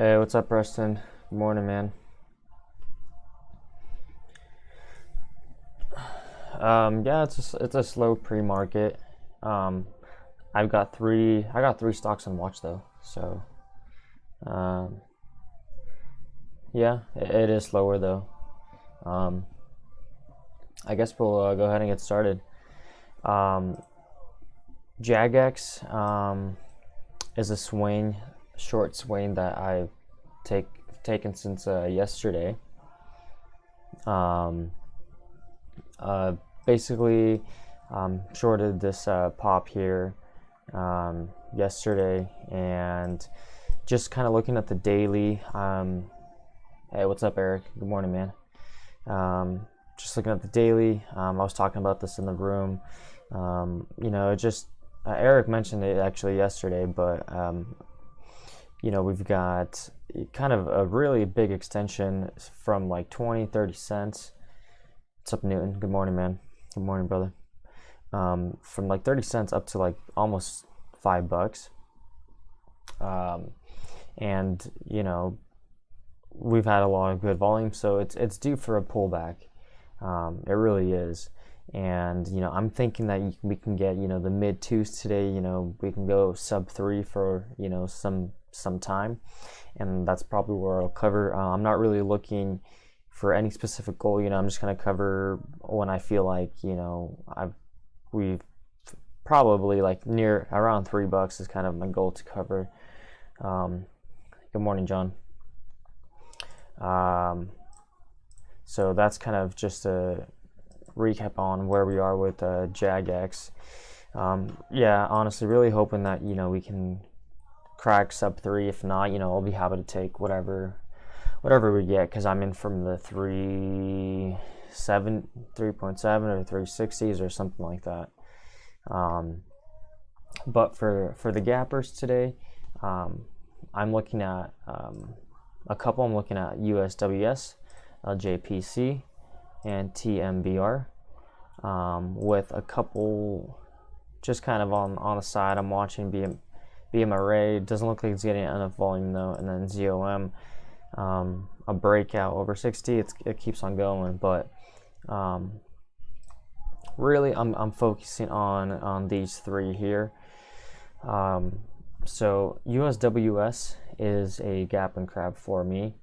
Hey, what's up, Preston? Good morning, man. Yeah, it's a slow pre-market. Um, I got three stocks on watch though, so um, yeah, it is slower though. Um, I guess we'll go ahead and get started. Um, JAGX is a short swing that I've take taken since yesterday. Um, uh, Basically, shorted this pop here yesterday, and just kind of looking at the daily. Hey, what's up, Eric? Good morning, man. Just looking at the daily. I was talking about this in the room. Eric mentioned it actually yesterday, but we've got kind of a really big extension from like 20, 30 cents. What's up, Newton? Good morning, man. Good morning, brother. From like 30 cents up to like almost $5. And we've had a lot of good volume, so it's due for a pullback. It really is. And I'm thinking that we can get the mid twos today. We can go sub 3 for some time, and that's probably where I'll cover. I'm not really looking for any specific goal. I'm just gonna cover when I feel like we've probably like near around $3 is kind of my goal to cover. Good morning, John. So that's kind of just a recap on where we are with JAGX. Yeah, honestly, really hoping that we can crack sub 3. If not, I'll be happy to take whatever we get, because I'm in from the 3.7 or 360s or something like that. But for the gappers today, I'm looking at a couple. I'm looking at USWS, LJPC, and TMBR, with a couple just kind of on the side. I'm watching BMRA. Doesn't look like it's getting enough volume though, and then ZOM. A breakout over 60. It keeps on going, but really I'm focusing on these three here. So USWS is a gap and crab for me.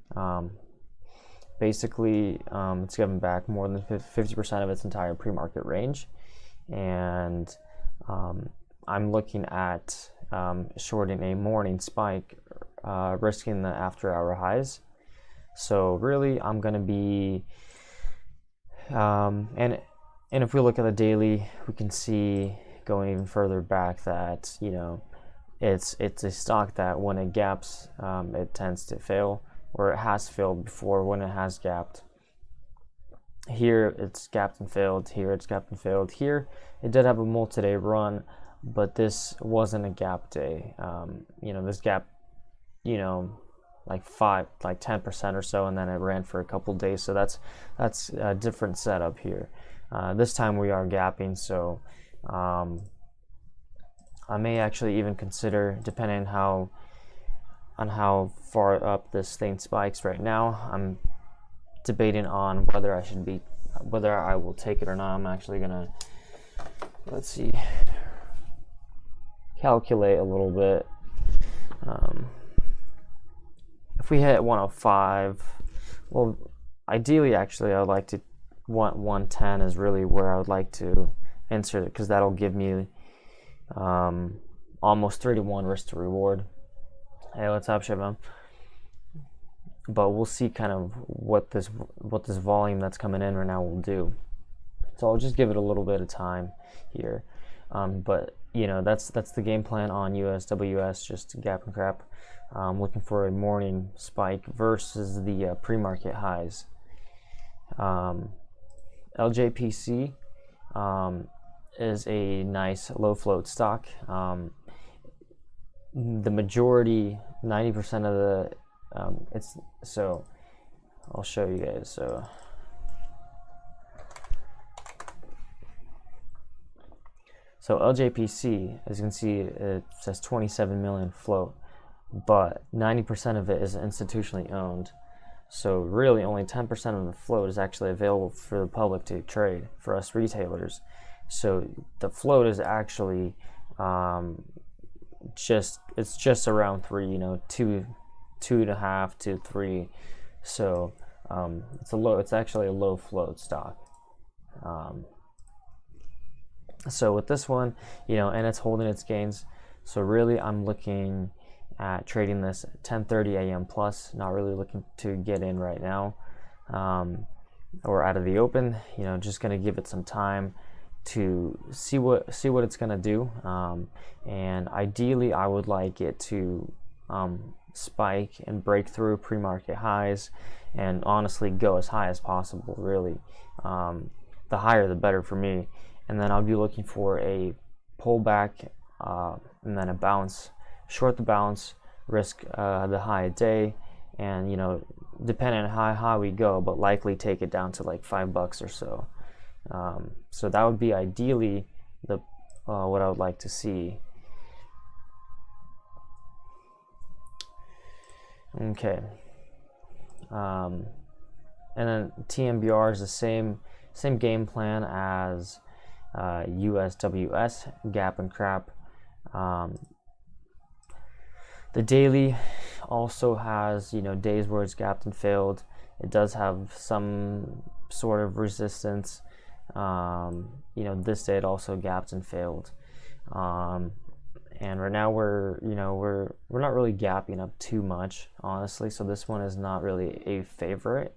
Basically, it's given back more than 50% of its entire pre-market range, and I'm looking at shorting a morning spike, risking the after-hour highs. So really, I'm gonna be, and if we look at the daily, we can see going even further back that it's a stock that when it gaps, it tends to fail, or it has failed before when it has gapped. Here it's gapped and failed. Here it's gapped and failed. Here it did have a multi-day run, but this wasn't a gap day. This gap, like 10% or so, and then it ran for a couple days. So that's a different setup here. This time we are gapping, so I may actually even consider, depending on how far up this thing spikes. Right now, I'm debating on whether I will take it or not. I'm actually gonna, let's see, calculate a little bit. If we hit 105, well, ideally, actually, I would like to want 110 is really where I would like to insert it, because that'll give me almost 3-to-1 risk to reward. Hey, what's up, Shivam? But we'll see kind of what this volume that's coming in right now will do. So I'll just give it a little bit of time here. But that's the game plan on USWS, just gap and crap. Looking for a morning spike versus the pre-market highs. LJPC is a nice low float stock. The majority, 90% of the so I'll show you guys. So LJPC, as you can see, it says 27 million float. but 90% of it is institutionally owned. So really only 10% of the float is actually available for the public to trade, for us retailers. So the float is actually it's just around 3, you know, 2.5 to 3. So it's actually a low float stock. So with this one, you know, and it's holding its gains. So really I'm looking at trading this at 10:30 a.m. plus, not really looking to get in right now, or out of the open. You know, just gonna give it some time to see what it's gonna do, and ideally I would like it to spike and break through pre-market highs, and honestly go as high as possible. Really, the higher the better for me. And then I'll be looking for a pullback, and then a bounce, short the bounce, risk the high a day, and you know, depending on how high we go, but likely take it down to like $5 or so. So that would be ideally the what I would like to see. Okay. And then TMBR is the same game plan as USWS, gap and crap. The daily also has, you know, days where it's gapped and failed. It does have some sort of resistance. You know, this day it also gapped and failed. And right now we're not really gapping up too much, honestly. So this one is not really a favorite,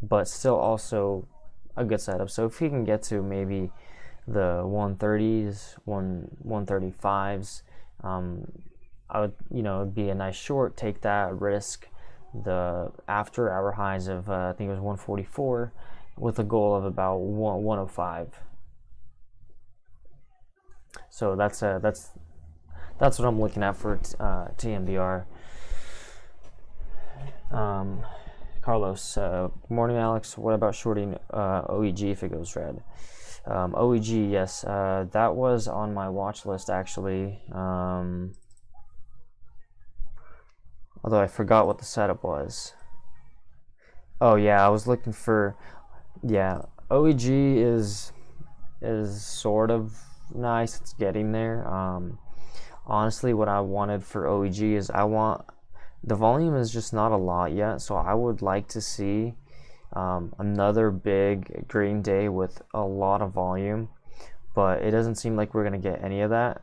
but still also a good setup. So if we can get to maybe the 130s, 135s, I would, you know, it'd be a nice short, take that risk the after hour highs of I think it was 144 with a goal of about 105. So that's what I'm looking at for TMBR. Carlos, morning, Alex. What about shorting OEG if it goes red? OEG, yes, that was on my watch list actually. Although I forgot what the setup was. Oh yeah, I was looking for, yeah, OEG is sort of nice. It's getting there. Honestly, what I wanted for OEG is the volume is just not a lot yet, so I would like to see another big green day with a lot of volume, but it doesn't seem like we're gonna get any of that.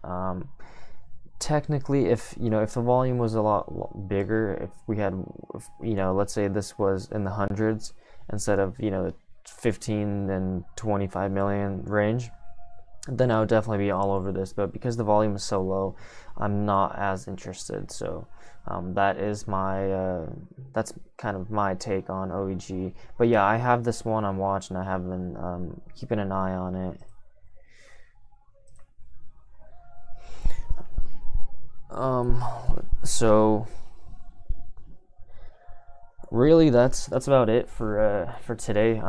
Technically, if the volume was a lot bigger, if we had, let's say this was in the hundreds instead of 15 and 25 million range, then I would definitely be all over this. But because the volume is so low, I'm not as interested. So that is that's kind of my take on OEG. But yeah, I have this one on watch, and I have been keeping an eye on it. So really that's about it for today.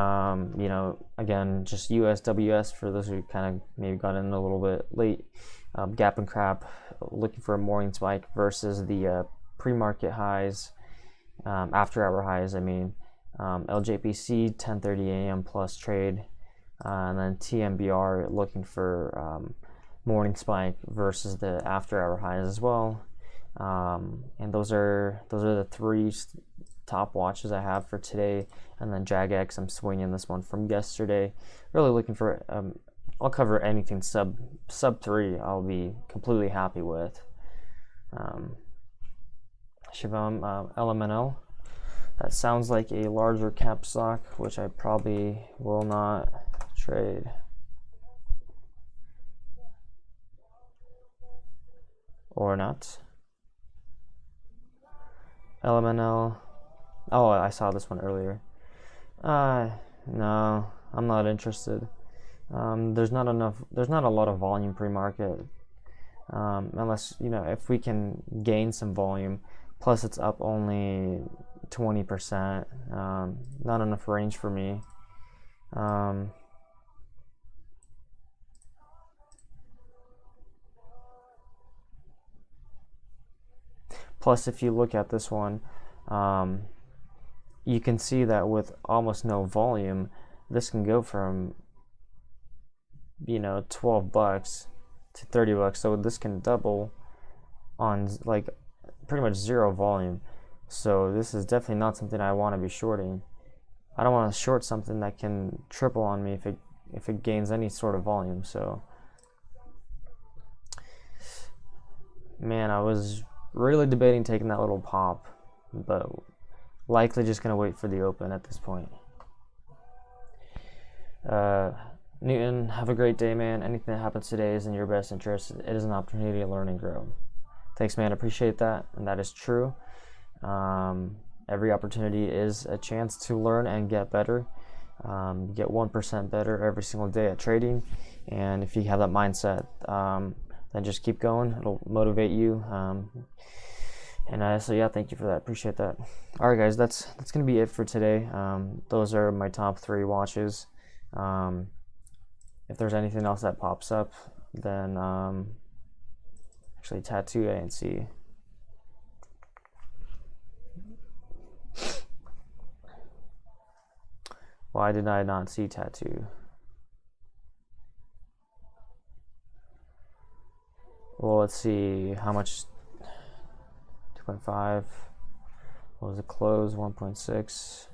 Again, just USWS for those who kind of maybe got in a little bit late. Gap and crap, looking for a morning spike versus the pre-market highs, after hour highs. LJPC 10:30 a.m. plus trade, and then TMBR looking for morning spike versus the after hour highs as well. And those are the three top watches I have for today. And then JAGX, I'm swinging this one from yesterday. Really looking for I'll cover anything sub 3. I'll be completely happy with. Shivam, LMNL. That sounds like a larger cap stock, which I probably will not trade. Or not. LMNL. Oh, I saw this one earlier. No, I'm not interested. There's not a lot of volume pre-market, unless if we can gain some volume. Plus, it's up only 20%. Not enough range for me. Plus, if you look at this one, you can see that with almost no volume, this can go from, you know, $12 to $30. So this can double on like pretty much zero volume. So this is definitely not something I want to be shorting. I don't want to short something that can triple on me if it gains any sort of volume. So, man, I was really debating taking that little pop, but likely just gonna wait for the open at this point. Newton, have a great day, man. Anything that happens today is in your best interest. It is an opportunity to learn and grow. Thanks, man. I appreciate that, and that is true. Every opportunity is a chance to learn and get better. Get 1% better every single day at trading, and if you have that mindset, then just keep going. It'll motivate you. So yeah, thank you for that. Appreciate that. All right, guys, that's gonna be it for today. Those are my top 3 watches. If there's anything else that pops up, then actually tattoo I didn't see. Why did I not see tattoo? Well, let's see how much. 2.5. What was the close? 1.6.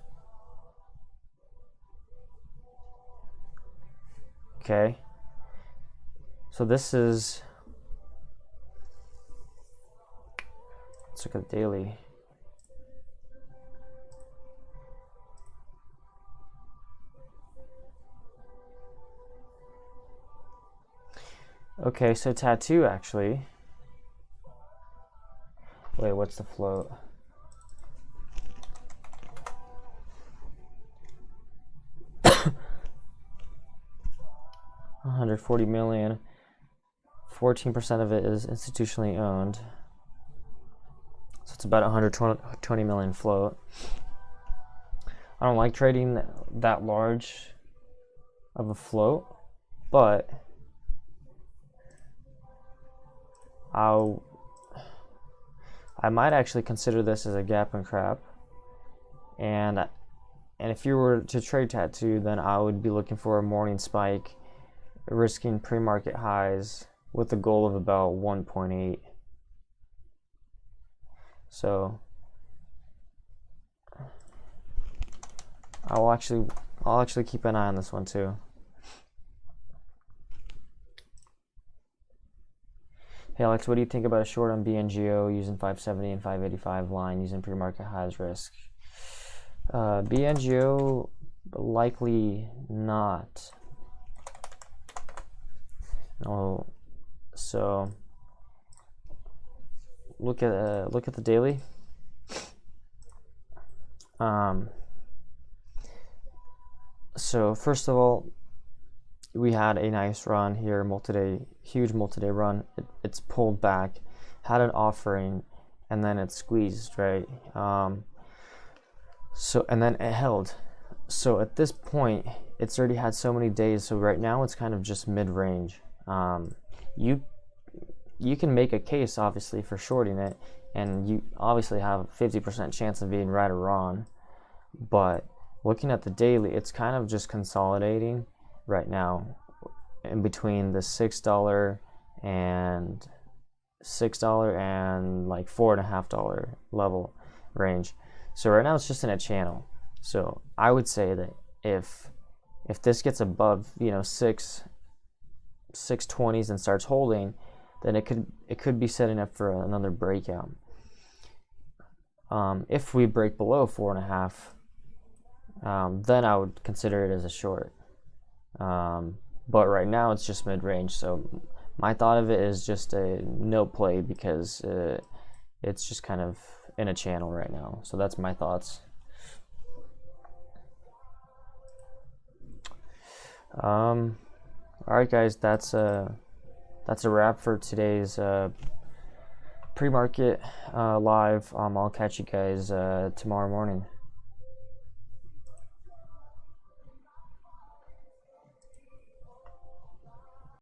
Okay. So this is. Let's look at the daily. Okay, so tattoo actually. Wait, what's the float? $140 million. 14% of it is institutionally owned. So it's about 120 million float. I don't like trading that large of a float, but I might actually consider this as a gap and crap, and if you were to trade tattoo, then I would be looking for a morning spike, risking pre-market highs with a goal of about 1.8. So I'll actually keep an eye on this one too. Hey Alex, what do you think about a short on BNGO using 570 and 585 line using pre-market highs risk? BNGO likely not. Oh, so look at the daily. So first of all, we had a nice run here, huge multi-day run. It's pulled back, had an offering, and then it squeezed, right? And then it held. So at this point, it's already had so many days. So right now, it's kind of just mid-range. You can make a case, obviously, for shorting it, and you obviously have a 50% chance of being right or wrong. But looking at the daily, it's kind of just consolidating right now in between the $6 and like $4.50 level range. So right now it's just in a channel. So I would say that if this gets above, you know, 620s and starts holding, then it could be setting up for another breakout. If we break below 4.5, then I would consider it as a short. But right now it's just mid-range, so my thought of it is just a no play because it's just kind of in a channel right now. So that's my thoughts. All right, guys, that's a wrap for today's pre-market live. I'll catch you guys tomorrow morning.